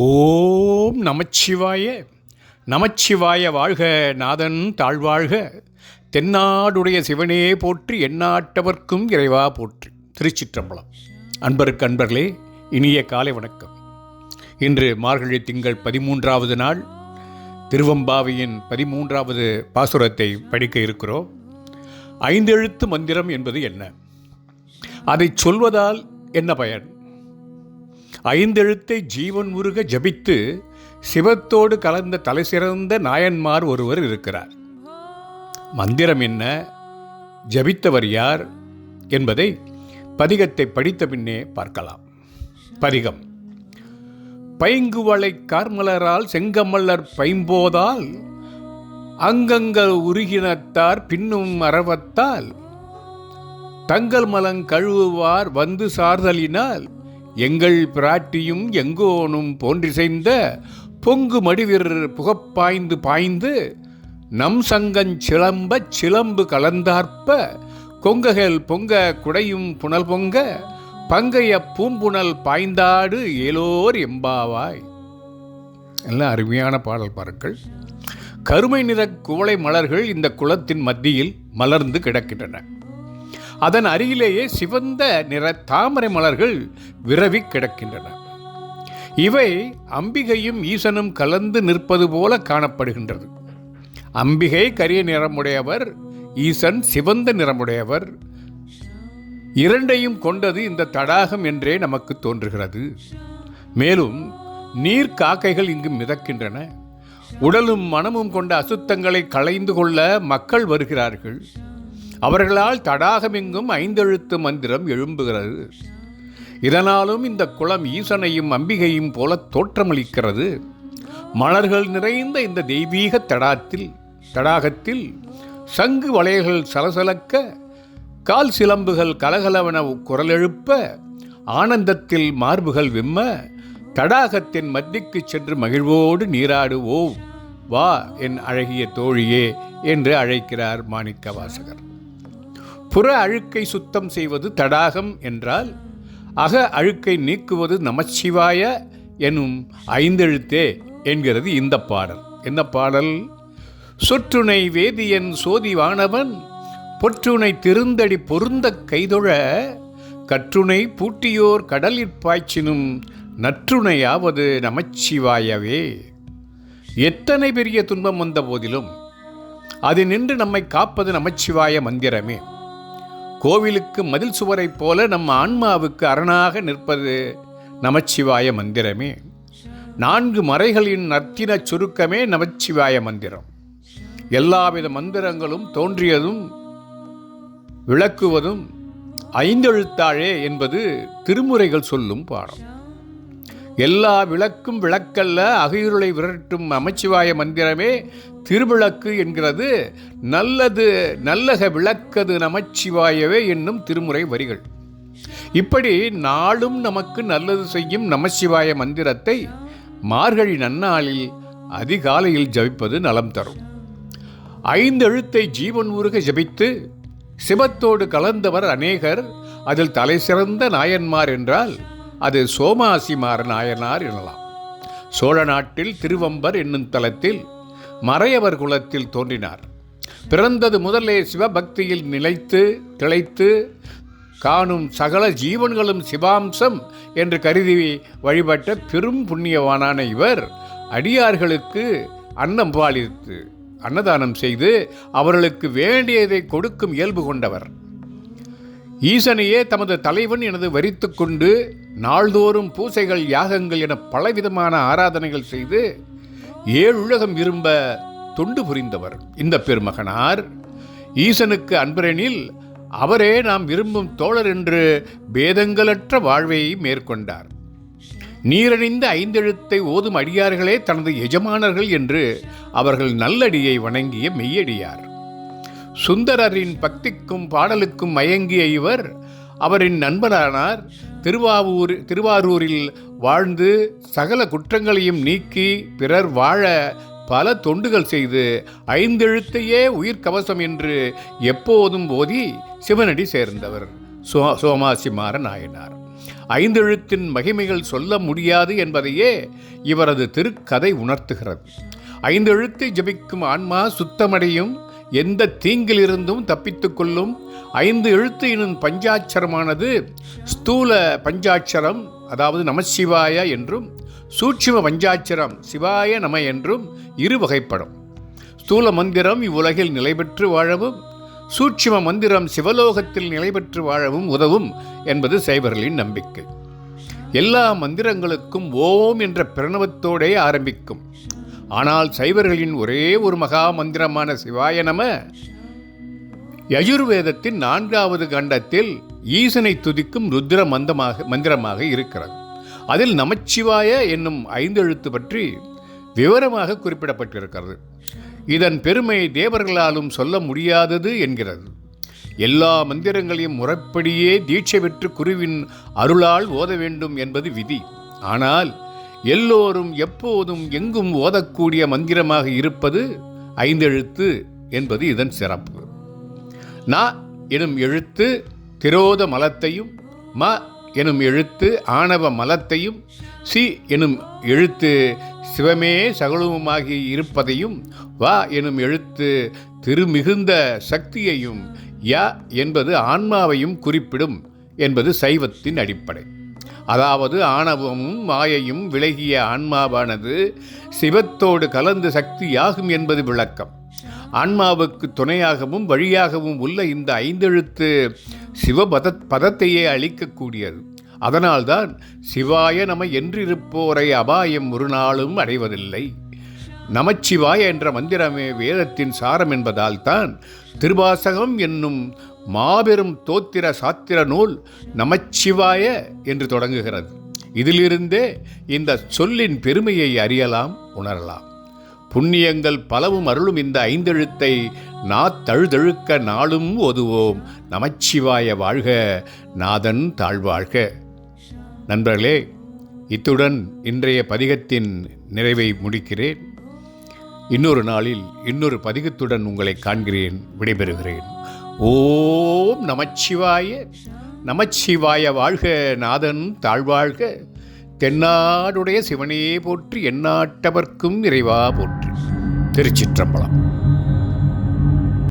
ஓம் நமச்சிவாய. நமச்சிவாய வாழ்க, நாதன் தாழ்வாழ்க. தென்னாடுடைய சிவனே போற்றி, எந்நாட்டவர்க்கும் இறைவா போற்றி. திருச்சிற்றம்பலம். அன்பர்களே, இனிய காலை வணக்கம். இன்று மார்கழி திங்கள் 13வது நாள், திருவம்பாவையின் 13வது பாசுரத்தை படிக்க இருக்கிறோம். ஐந்தெழுத்து மந்திரம் என்பது என்ன? அதை சொல்வதால் என்ன பயன்? ஐந்தெழுத்தை ஜீவன் உருக ஜபித்து சிவத்தோடு கலந்த தலைசிறந்த நாயன்மார் ஒருவர் இருக்கிறார். மந்திரம் என்ன, ஜபித்தவர் யார் என்பதை பதிகத்தை படித்த பின்னே பார்க்கலாம். பதிகம்: பைங்குவளை கார்மலரால் செங்கமல்லர் பைம்போதால் அங்கங்கள் உருகினத்தார் பின்னும் அரவத்தால் தங்கள் மலங் கழுவுவார் வந்து சார்தலினால் எங்கள் பிராட்டியும் எங்கோனும் போன்றிசைந்த பொங்கு மடிவிர் புகப்பாய்ந்து பாய்ந்து நம் சங்கஞ் சிலம்பச் சிலம்பு கலந்தார்ப்ப கொங்ககள் பொங்க குடையும் புனல் பொங்க பங்கைய பூம்புணல் பாய்ந்தாடு ஏலோர் எம்பாவாய். எல்லாம் அருமையான பாடல் பாருங்கள். கருமை நிற குவளை மலர்கள் இந்த குளத்தின் மத்தியில் மலர்ந்து கிடக்கின்றன. அதன் அருகிலேயே சிவந்த நிற தாமரை மலர்கள் விரவி கிடக்கின்றன. இவை அம்பிகையும் ஈசனும் கலந்து நிற்பது போல காணப்படுகின்றது. அம்பிகை கரிய நிறமுடையவர், ஈசன் சிவந்த நிறமுடையவர். இரண்டையும் கொண்டது இந்த தடாகம் என்றே நமக்கு தோன்றுகிறது. மேலும் நீர் காக்கைகள் இங்கு மிதக்கின்றன. உடலும் மனமும் கொண்ட அசுத்தங்களை களைந்து கொள்ள மக்கள் வருகிறார்கள். அவர்களால் தடாகமெங்கும் ஐந்தெழுத்து மந்திரம் எழும்புகிறது. இதனாலும் இந்த குளம் ஈசனையும் அம்பிகையும் போல தோற்றமளிக்கிறது. மலர்கள் நிறைந்த இந்த தெய்வீக தடாகத்தில் சங்கு வளையல்கள் சலசலக்க, கால் சிலம்புகள் கலகலவன குரல் எழுப்ப, ஆனந்தத்தில் மார்புகள் விம்ம, தடாகத்தின் மத்திக்கு சென்று மகிழ்வோடு நீராடுவோம் வா என் அழகிய தோழியே என்று அழைக்கிறார் மாணிக்க வாசகர். புற அழுக்கை சுத்தம் செய்வது தடாகம் என்றால், அக அழுக்கை நீக்குவது நமச்சிவாய எனும் ஐந்தெழுத்தே என்கிறது இந்த பாடல். என்ன பாடல்? சொற்றுணை வேதியன் சோதி வானவன் பொற்றுணை திருந்தடி பொருந்த கைதொழ கற்றுணை பூட்டியோர் கடலிற் பாய்ச்சினும் நற்றுணையாவது நமச்சிவாயவே. எத்தனை பெரிய துன்பம் வந்த போதிலும் அது நின்று நம்மை காப்பது நமச்சிவாய மந்திரமே. கோவிலுக்கு மதில் சுவரைப் போல நம் ஆன்மாவுக்கு அரணாக நிற்பது நமச்சிவாய மந்திரமே. 4 மறைகளின் நர்த்தின சுருக்கமே நமச்சிவாய மந்திரம். எல்லாவித மந்திரங்களும் தோன்றியதும் விளக்குவதும் ஐந்தெழுத்தாழே என்பது திருமுறைகள் சொல்லும் பாடம். எல்லா விளக்கும் விளக்கல்ல, அகையுருளை விரட்டும் நமச்சிவாய மந்திரமே திருவிளக்கு என்கிறது. நல்லது நல்லக விளக்கது நமச்சிவாயவே என்னும் திருமுறை வரிகள். இப்படி நாளும் நமக்கு நல்லது செய்யும் நமச்சிவாய மந்திரத்தை மார்கழி நன்னாளில் அதிகாலையில் ஜபிப்பது நலம் தரும். ஐந்தெழுத்தை ஜீவன் உருக ஜபித்து சிவத்தோடு கலந்தவர் அநேகர். அதில் தலை சிறந்த நாயன்மார் என்றால் அது சோமாசிமார் நாயனார் எனலாம். சோழ நாட்டில் திருவம்பர் என்னும் தலத்தில் மறையவர் குலத்தில் தோன்றினார். பிறந்தது முதலே சிவபக்தியில் நிலைத்து திளைத்து காணும் சகல ஜீவன்களும் சிவாம்சம் என்று கருதி வழிபட்ட பெரும் புண்ணியவானான இவர் அடியார்களுக்கு அன்னம் பாலித்து அன்னதானம் செய்து அவர்களுக்கு வேண்டியதை கொடுக்கும் இயல்பு கொண்டவர். ஈசனையே தமது தலைவன் எனது வரித்து கொண்டு நாள்தோறும் பூசைகள் யாகங்கள் என பலவிதமான ஆராதனைகள் செய்து 7 உலகம் விரும்ப தொண்டு புரிந்தவர் இந்த பெருமகனார். ஈசனுக்கு அன்பரெனில் அவரே நாம் விரும்பும் தோழர் என்று பேதங்களற்ற வாழ்வை மேற்கொண்டார். நீரணிந்த ஐந்தெழுத்தை ஓதும் அடியார்களே தனது எஜமானர்கள் என்று அவர்கள் நல்லடியை வணங்கிய மெய்யடியார். சுந்தரரின் பக்திக்கும் பாடலுக்கும் மயங்கிய இவர் அவரின் நண்பரானார். திருவாரூரில் வாழ்ந்து சகல குற்றங்களையும் நீக்கி பிறர் வாழ பல தொண்டுகள் செய்து ஐந்தெழுத்தையே உயிர் கவசம் என்று எப்போதும் ஓதி சிவனடி சேர்ந்தவர் சோமாசிமார நாயனார். ஐந்தெழுத்தின் மகிமைகள் சொல்ல முடியாது என்பதையே இவரது திருக்கதை உணர்த்துகிறது. ஐந்தெழுத்தை ஜபிக்கும் ஆன்மா சுத்தமடையும், எந்த தீங்கிலிருந்தும் தப்பித்துக் கொள்ளும். ஐந்து எழுத்து எனும் பஞ்சாட்சரமானது ஸ்தூல பஞ்சாட்சரம், அதாவது நமசிவாய என்றும், சூட்சும பஞ்சாட்சரம் சிவாய நம என்றும் இரு வகைப்படும். ஸ்தூல மந்திரம் இவ்வுலகில் நிலை பெற்று வாழவும், சூட்சும மந்திரம் சிவலோகத்தில் நிலை பெற்று வாழவும் உதவும் என்பது சைவர்களின் நம்பிக்கை. எல்லா மந்திரங்களுக்கும் ஓம் என்ற பிரணவத்தோடே ஆரம்பிக்கும். ஆனால் சைவர்களின் ஒரே ஒரு மகா மந்திரமான சிவாய நம யஜுர்வேதத்தின் 4வது கண்டத்தில் ஈசனை துதிக்கும் ருத்ர மந்திரமாக இருக்கிறது. அதில் நமச்சிவாய என்னும் 5 எழுத்து பற்றி விவரமாக குறிப்பிடப்பட்டிருக்கிறது. இதன் பெருமை தேவர்களாலும் சொல்ல முடியாதது என்கிறது. எல்லா மந்திரங்களையும் முறைப்படியே தீட்சை பெற்று குருவின் அருளால் ஓத வேண்டும் என்பது விதி. ஆனால் எல்லோரும் எப்போதும் எங்கும் ஓதக்கூடிய மந்திரமாக இருப்பது 5 எழுத்து என்பது இதன் சிறப்பு. ந எனும் எழுத்து திரோத மலத்தையும், ம எனும் எழுத்து ஆணவ மலத்தையும், சி எனும் எழுத்து சிவமே சகலவுமாகி இருப்பதையும், வா எனும் எழுத்து திருமிகுந்த சக்தியையும், ய என்பது ஆன்மாவையும் குறிப்பிடும் என்பது சைவத்தின் அடிப்படை. அதாவது ஆணவமும் மாயையும் விலகிய ஆன்மாவானது சிவத்தோடு கலந்து சக்தியாகும் என்பது விளக்கம். ஆன்மாவுக்கு துணையாகவும் வழியாகவும் உள்ள இந்த 5 எழுத்து பதத்தையே அளிக்கக்கூடியது. அதனால்தான் சிவாய நம என்றிருப்போரை அபாயம் ஒரு நாளும் அடைவதில்லை. நமச்சிவாய என்ற மந்திரமே வேதத்தின் சாரம் என்பதால் தான் திருவாசகம் என்னும் மாபெரும் தோத்திர சாத்திர நூல் நமச்சிவாய என்று தொடங்குகிறது. இதிலிருந்தே இந்த சொல்லின் பெருமையை அறியலாம், உணரலாம். புண்ணியங்கள் பலவும் அருளும் இந்த 5 எழுத்தை தழுதழுக்க நாளும் ஓதுவோம். நமச்சிவாய வாழ்க, நாதன் தாழ்வாழ்க. நண்பர்களே, இத்துடன் இன்றைய பதிகத்தின் நிறைவை முடிக்கிறேன். இன்னொரு நாளில் இன்னொரு பதிகத்துடன் உங்களை காண்கிறேன், விடைபெறுகிறேன். ஓம் நமச்சிவாய. நமச்சிவாய வாழ்க, நாதன் தாழ்வாழ்க. தென்னாடுடைய சிவனே போற்றி, எந்நாட்டவர்க்கும் இறைவா போற்றி. திருச்சிற்றம்பலம்.